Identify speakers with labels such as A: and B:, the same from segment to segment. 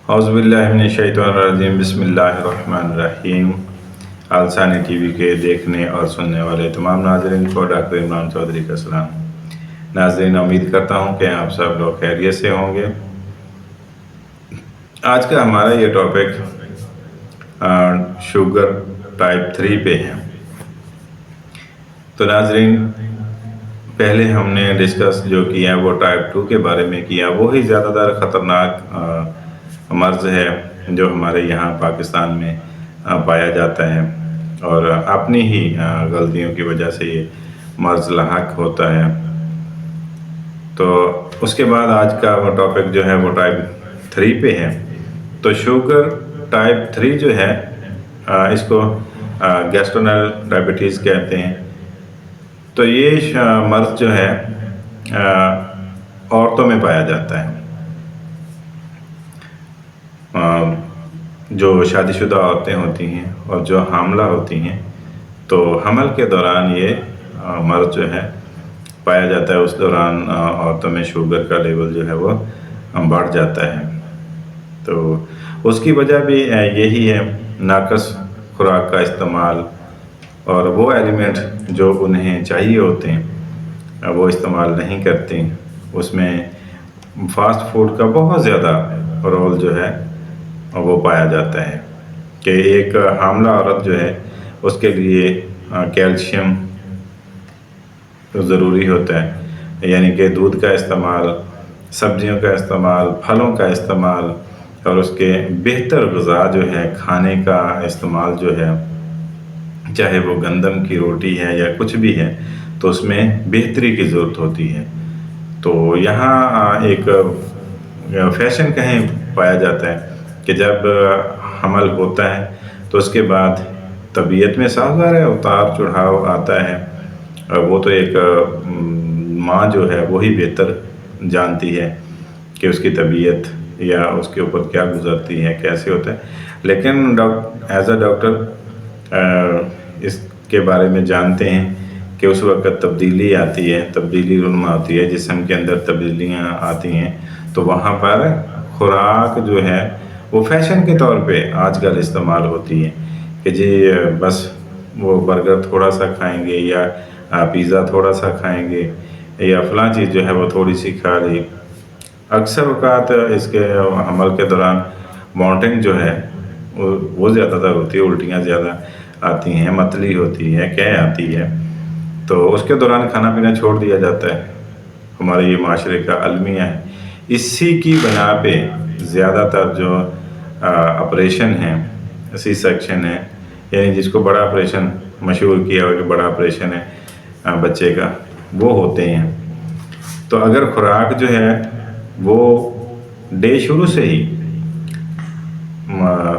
A: اعوذ باللہ من الشیطان الرجیم، بسم اللہ الرحمن الرحیم۔ الثانی ٹی وی کے دیکھنے اور سننے والے تمام ناظرین کو ڈاکٹر عمران چودھری کا سلام۔ ناظرین، امید کرتا ہوں کہ آپ سب لوگ خیریت سے ہوں گے۔ آج کا ہمارا یہ ٹاپک شوگر ٹائپ 3 پہ ہے۔ تو ناظرین، پہلے ہم نے ڈسکس جو کیا وہ ٹائپ 2 کے بارے میں کیا۔ وہی زیادہ تر خطرناک مرض ہے جو ہمارے یہاں پاکستان میں پایا جاتا ہے، اور اپنی ہی غلطیوں کی وجہ سے یہ مرض لاحق ہوتا ہے۔ تو اس کے بعد آج کا وہ ٹاپک جو ہے وہ ٹائپ 3 پہ ہے۔ تو شوگر ٹائپ 3 جو ہے اس کو گیسٹرنل ڈائبٹیز کہتے ہیں۔ تو یہ مرض جو ہے عورتوں میں پایا جاتا ہے، جو شادی شدہ عورتیں ہوتی ہیں اور جو حاملہ ہوتی ہیں۔ تو حمل کے دوران یہ مرض جو ہے پایا جاتا ہے۔ اس دوران عورتوں میں شوگر کا لیول جو ہے وہ بڑھ جاتا ہے۔ تو اس کی وجہ بھی یہی ہے، ناقص خوراک کا استعمال، اور وہ ایلیمنٹ جو انہیں چاہیے ہوتے ہیں وہ استعمال نہیں کرتے۔ اس میں فاسٹ فوڈ کا بہت زیادہ رول جو ہے وہ پایا جاتا ہے کہ ایک حاملہ عورت جو ہے اس کے لیے کیلشیم ضروری ہوتا ہے، یعنی کہ دودھ کا استعمال، سبزیوں کا استعمال، پھلوں کا استعمال، اور اس کے بہتر غذا جو ہے کھانے کا استعمال جو ہے، چاہے وہ گندم کی روٹی ہے یا کچھ بھی ہے، تو اس میں بہتری کی ضرورت ہوتی ہے۔ تو یہاں ایک فیشن کہیں پایا جاتا ہے کہ جب حمل ہوتا ہے تو اس کے بعد طبیعت میں صاف ظاہر ہے اتار چڑھاؤ آتا ہے۔ وہ تو ایک ماں جو ہے وہی بہتر جانتی ہے کہ اس کی طبیعت یا اس کے اوپر کیا گزرتی ہے، کیسے ہوتا ہے۔ لیکن ایز اے ڈاکٹر اس کے بارے میں جانتے ہیں کہ اس وقت تبدیلی آتی ہے، تبدیلی رونما ہوتی ہے، جسم کے اندر تبدیلیاں آتی ہیں۔ تو وہاں پر خوراک جو ہے وہ فیشن کے طور پہ آج کل استعمال ہوتی ہے کہ جی بس وہ برگر تھوڑا سا کھائیں گے، یا پیزا تھوڑا سا کھائیں گے، یا فلاں چیز جو ہے وہ تھوڑی سی کھا لی۔ اکثر اوقات اس کے حمل کے دوران ماؤنٹنگ جو ہے وہ زیادہ تر ہوتی ہے، الٹیاں زیادہ آتی ہیں، متلی ہوتی ہے، قے آتی ہے۔ تو اس کے دوران کھانا پینا چھوڑ دیا جاتا ہے۔ ہمارے یہ معاشرے کا المیہ ہے۔ اسی کی بنا پہ زیادہ تر جو آپریشن ہیں، سی سیکشن ہے، یعنی جس کو بڑا آپریشن مشہور کیا ہو کہ بڑا آپریشن ہے بچے کا، وہ ہوتے ہیں۔ تو اگر خوراک جو ہے وہ شروع سے ہی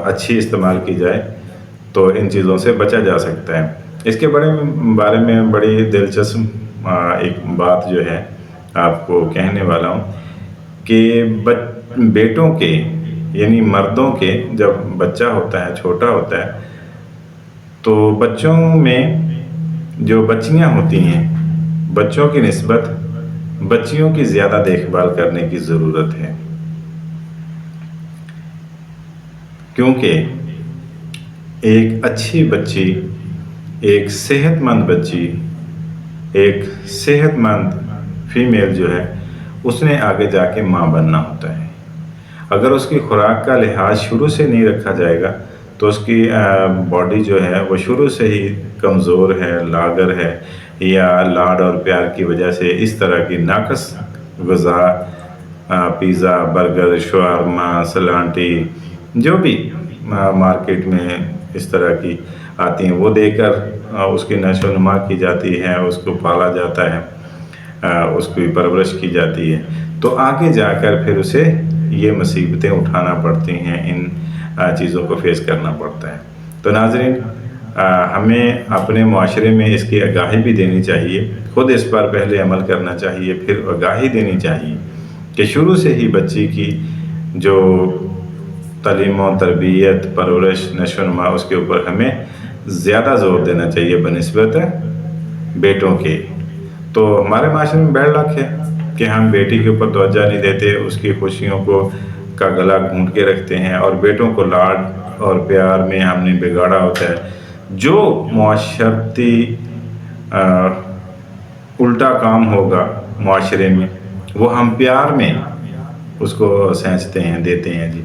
A: اچھی استعمال کی جائے تو ان چیزوں سے بچا جا سکتا ہے۔ اس کے بارے میں بڑی دلچسپ ایک بات جو ہے آپ کو کہنے والا ہوں کہ بیٹوں کے، یعنی مردوں کے، جب بچہ ہوتا ہے، چھوٹا ہوتا ہے، تو بچوں میں جو بچیاں ہوتی ہیں، بچوں کی نسبت بچیوں کی زیادہ دیکھ بھال کرنے کی ضرورت ہے، کیونکہ ایک اچھی بچی، ایک صحت مند بچی، ایک صحت مند فیمیل جو ہے اس نے آگے جا کے ماں بننا ہوتا ہے۔ اگر اس کی خوراک کا لحاظ شروع سے نہیں رکھا جائے گا تو اس کی باڈی جو ہے وہ شروع سے ہی کمزور ہے، لاغر ہے، یا لاڈ اور پیار کی وجہ سے اس طرح کی ناقص غذا، پیزا، برگر، شاورما، سلانٹی، جو بھی مارکیٹ میں اس طرح کی آتی ہیں، وہ دے کر اس کی نشو و نما کی جاتی ہے، اس کو پالا جاتا ہے، اس کی پرورش کی جاتی ہے۔ تو آگے جا کر پھر اسے یہ مصیبتیں اٹھانا پڑتی ہیں، ان چیزوں کو فیس کرنا پڑتا ہے۔ تو ناظرین، ہمیں اپنے معاشرے میں اس کی آگاہی بھی دینی چاہیے، خود اس پر پہلے عمل کرنا چاہیے، پھر آگاہی دینی چاہیے کہ شروع سے ہی بچی کی جو تعلیم و تربیت، پرورش، نشو و نما، اس کے اوپر ہمیں زیادہ زور دینا چاہیے بنسبت بیٹوں کے۔ تو ہمارے معاشرے میں بیڈ لک ہے کہ ہم بیٹی کے اوپر توجہ نہیں دیتے، اس کی خوشیوں کو کا گلا گھونٹ کے رکھتے ہیں، اور بیٹوں کو لاڈ اور پیار میں ہم نے بگاڑا ہوتا ہے۔ جو معاشرتی الٹا کام ہوگا معاشرے میں، وہ ہم پیار میں اس کو سینچتے ہیں، دیتے ہیں جی۔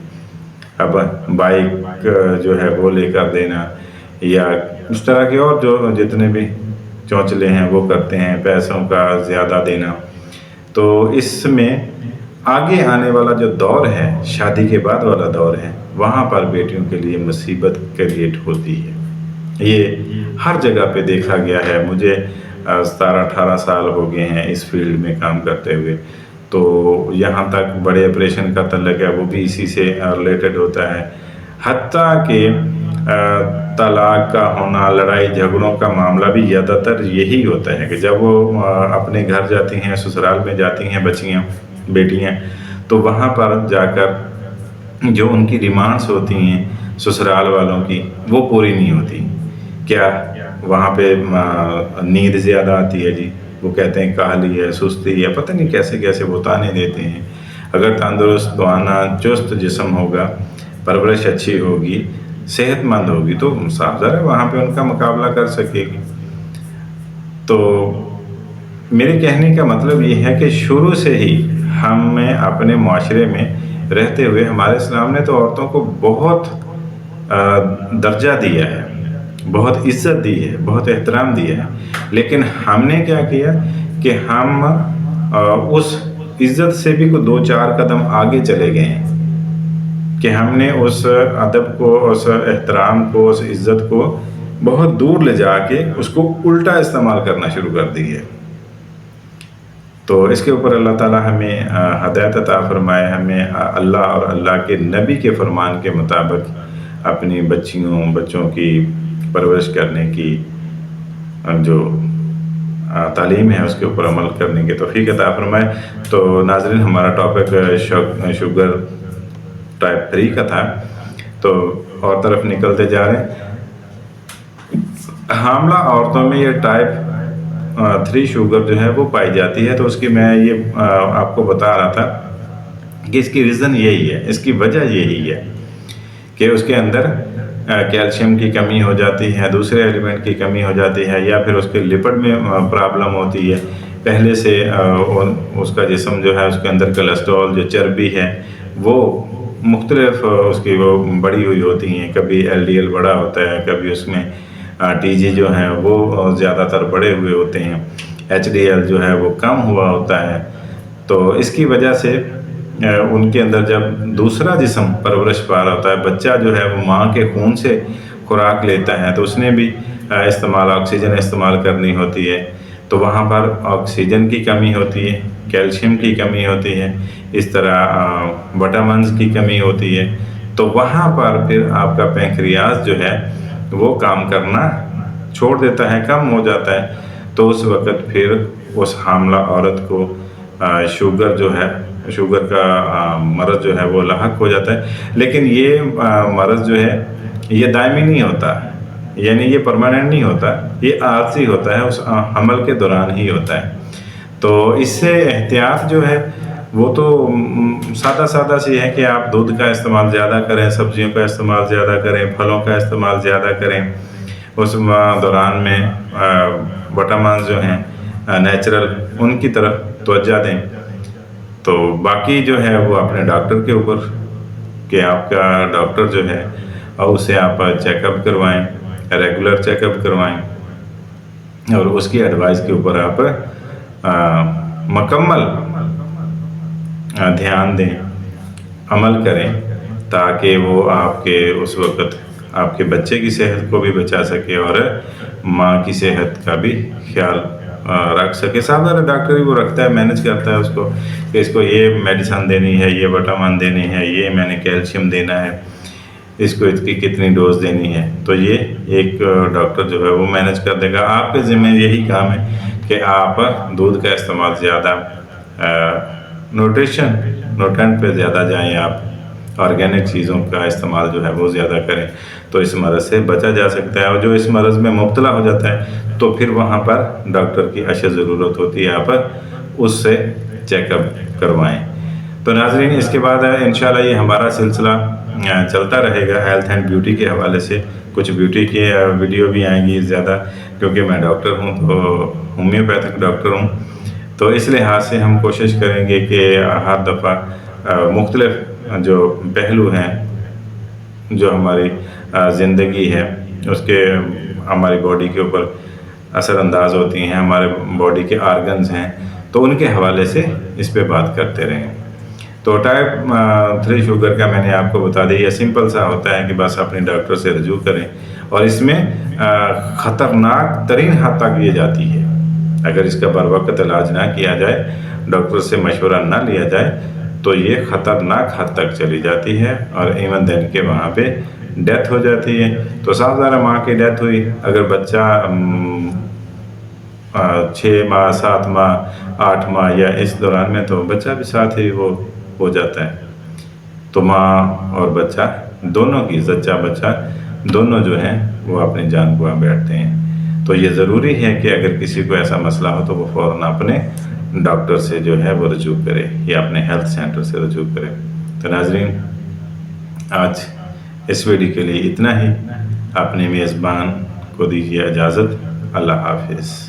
A: اب بائک جو ہے وہ لے کر دینا، یا اس طرح کے اور جو جتنے بھی چونچلے ہیں وہ کرتے ہیں، پیسوں کا زیادہ دینا۔ تو اس میں آگے آنے والا جو دور ہے، شادی کے بعد والا دور ہے، وہاں پر بیٹیوں کے لیے مصیبت کریٹ ہوتی ہے۔ یہ ہر جگہ پہ دیکھا گیا ہے۔ مجھے 17-18 سال ہو گئے ہیں اس فیلڈ میں کام کرتے ہوئے، تو یہاں تک بڑے آپریشن کا تعلق ہے وہ بھی اسی سے ریلیٹڈ ہوتا ہے۔ حتیٰ کہ طلاق کا ہونا، لڑائی جھگڑوں کا معاملہ بھی زیادہ تر یہی ہوتا ہے کہ جب وہ اپنے گھر جاتی ہیں، سسرال میں جاتی ہیں بچیاں، بیٹیاں، تو وہاں پر جا کر جو ان کی ڈیمانڈس ہوتی ہیں سسرال والوں کی، وہ پوری نہیں ہوتی۔ کیا وہاں پہ نیند زیادہ آتی ہے جی، وہ کہتے ہیں کاہلی ہے، سستی ہے، پتہ نہیں کیسے کیسے وہ تانے دیتے ہیں۔ اگر تندرست توانا چست جسم ہوگا، پرورش اچھی ہوگی، صحت مند ہوگی، تو صاف ظاہر ہے وہاں پہ ان کا مقابلہ کر سکے گی۔ تو میرے کہنے کا مطلب یہ ہے کہ شروع سے ہی ہمیں اپنے معاشرے میں رہتے ہوئے ہمارے اسلام نے تو عورتوں کو بہت درجہ دیا ہے، بہت عزت دی ہے، بہت احترام دیا ہے، لیکن ہم نے کیا کیا کہ ہم اس عزت سے بھی کوئی 2-4 قدم آگے چلے گئے ہیں، کہ ہم نے اس ادب کو، اس احترام کو، اس عزت کو بہت دور لے جا کے اس کو الٹا استعمال کرنا شروع کر دی ہے۔ تو اس کے اوپر اللہ تعالیٰ ہمیں ہدایت عطا فرمائے، ہمیں اللہ اور اللہ کے نبی کے فرمان کے مطابق اپنی بچوں کی پرورش کرنے کی جو تعلیم ہے اس کے اوپر عمل کرنے کی توفیق عطا فرمائے۔ تو ناظرین، ہمارا ٹاپک شوگر ٹائپ 3 کا تھا، تو اور طرف نکلتے جا رہے ہیں۔ حاملہ عورتوں میں یہ ٹائپ 3 شوگر جو ہے وہ پائی جاتی ہے، تو اس کی میں یہ آپ کو بتا رہا تھا کہ اس کی ریزن یہی ہے، اس کی وجہ یہی ہے کہ اس کے اندر کیلشیم کی کمی ہو جاتی ہے، دوسرے ایلیمنٹ کی کمی ہو جاتی ہے، یا پھر اس کے لپڈ میں پرابلم ہوتی ہے۔ پہلے سے اس کا جسم جو ہے، اس کے اندر کولیسٹرول جو چربی ہے وہ مختلف اس کی وہ بڑی ہوئی ہوتی ہیں، کبھی LDL بڑا ہوتا ہے، کبھی اس میں TG جو ہیں وہ زیادہ تر بڑے ہوئے ہوتے ہیں، HDL جو ہے وہ کم ہوا ہوتا ہے۔ تو اس کی وجہ سے ان کے اندر جب دوسرا جسم پرورش پا رہا ہوتا ہے، بچہ جو ہے وہ ماں کے خون سے خوراک لیتا ہے، تو اس نے بھی آکسیجن استعمال کرنی ہوتی ہے، تو وہاں پر آکسیجن کی کمی ہوتی ہے، کیلشیم کی کمی ہوتی ہے، اس طرح وٹامنز کی کمی ہوتی ہے، تو وہاں پر پھر آپ کا پینکریاس جو ہے وہ کام کرنا چھوڑ دیتا ہے، کم ہو جاتا ہے، تو اس وقت پھر اس حاملہ عورت کو شوگر جو ہے، شوگر کا مرض جو ہے وہ لاحق ہو جاتا ہے۔ لیکن یہ مرض جو ہے یہ دائمی نہیں ہوتا، یعنی یہ پرماننٹ نہیں ہوتا، یہ عارضی ہوتا ہے، اس حمل کے دوران ہی ہوتا ہے۔ تو اس سے احتیاط جو ہے وہ تو سادہ سی ہے کہ آپ دودھ کا استعمال زیادہ کریں، سبزیوں کا استعمال زیادہ کریں، پھلوں کا استعمال زیادہ کریں، اس دوران میں وٹامنز جو ہیں نیچرل، ان کی طرف توجہ دیں۔ تو باقی جو ہے وہ اپنے ڈاکٹر کے اوپر، کہ آپ کا ڈاکٹر جو ہے اور اسے آپ چیک اپ کروائیں، ریگولر چیک اپ کروائیں، اور اس کی ایڈوائس کے اوپر آپ مکمل دھیان دیں، عمل کریں، تاکہ وہ آپ کے اس وقت آپ کے بچے کی صحت کو بھی بچا سکے اور ماں کی صحت کا بھی خیال رکھ سکے۔ سادہ ڈاکٹر ہی وہ رکھتا ہے، مینج کرتا ہے اس کو، کہ اس کو یہ میڈیسن دینی ہے، یہ وٹامن دینی ہے، یہ میں نے کیلشیم دینا ہے، اس کو اس کی کتنی ڈوز دینی ہے، تو یہ ایک ڈاکٹر جو ہے وہ مینج کر دے گا۔ آپ کے ذمہ یہی کام ہے کہ آپ دودھ کا استعمال زیادہ، نیوٹرینٹ پہ زیادہ جائیں، آپ آرگینک چیزوں کا استعمال جو ہے وہ زیادہ کریں، تو اس مرض سے بچا جا سکتا ہے۔ اور جو اس مرض میں مبتلا ہو جاتا ہے تو پھر وہاں پر ڈاکٹر کی اشد ضرورت ہوتی ہے، آپ اس سے چیک اپ کروائیں۔ تو ناظرین اس کے بعد انشاءاللہ یہ ہمارا سلسلہ چلتا رہے گا ہیلتھ اینڈ بیوٹی کے حوالے سے. کچھ بیوٹی کی ویڈیو بھی آئیں گی زیادہ، کیونکہ میں ڈاکٹر ہوں تو ہومیوپیتھک ڈاکٹر ہوں، تو اس لحاظ سے ہم کوشش کریں گے کہ ہر دفعہ مختلف جو پہلو ہیں جو ہماری زندگی ہے اس کے ہماری باڈی کے اوپر اثر انداز ہوتی ہیں، ہمارے باڈی کے آرگنز ہیں، تو ان کے حوالے سے اس پہ بات کرتے رہیں. تو ٹائپ 3 شوگر کا میں نے آپ کو بتا دیا، یہ سمپل سا ہوتا ہے کہ بس اپنے ڈاکٹر سے رجوع کریں، اور اس میں خطرناک ترین حد تک یہ جاتی ہے. اگر اس کا بروقت علاج نہ کیا جائے، ڈاکٹر سے مشورہ نہ لیا جائے، تو یہ خطرناک حد تک چلی جاتی ہے، اور ایون دین کے وہاں پہ ڈیتھ ہو جاتی ہے. تو صاف ظاہر ماں کی ڈیتھ ہوئی، اگر بچہ 6 ماہ 7 ماہ 8 ماہ یا اس دوران میں، تو بچہ بھی ساتھ ہی وہ ہو جاتا ہے. تو ماں اور بچہ دونوں کی، زچہ بچہ دونوں جو ہیں وہ اپنی جان گوا بیٹھتے ہیں. تو یہ ضروری ہے کہ اگر کسی کو ایسا مسئلہ ہو تو وہ فوراً اپنے ڈاکٹر سے جو ہے وہ رجوع کرے یا اپنے ہیلتھ سینٹر سے رجوع کرے. تو ناظرین آج اس ویڈیو کے لیے اتنا ہی. اپنے میزبان کو دیجیے اجازت. اللہ حافظ.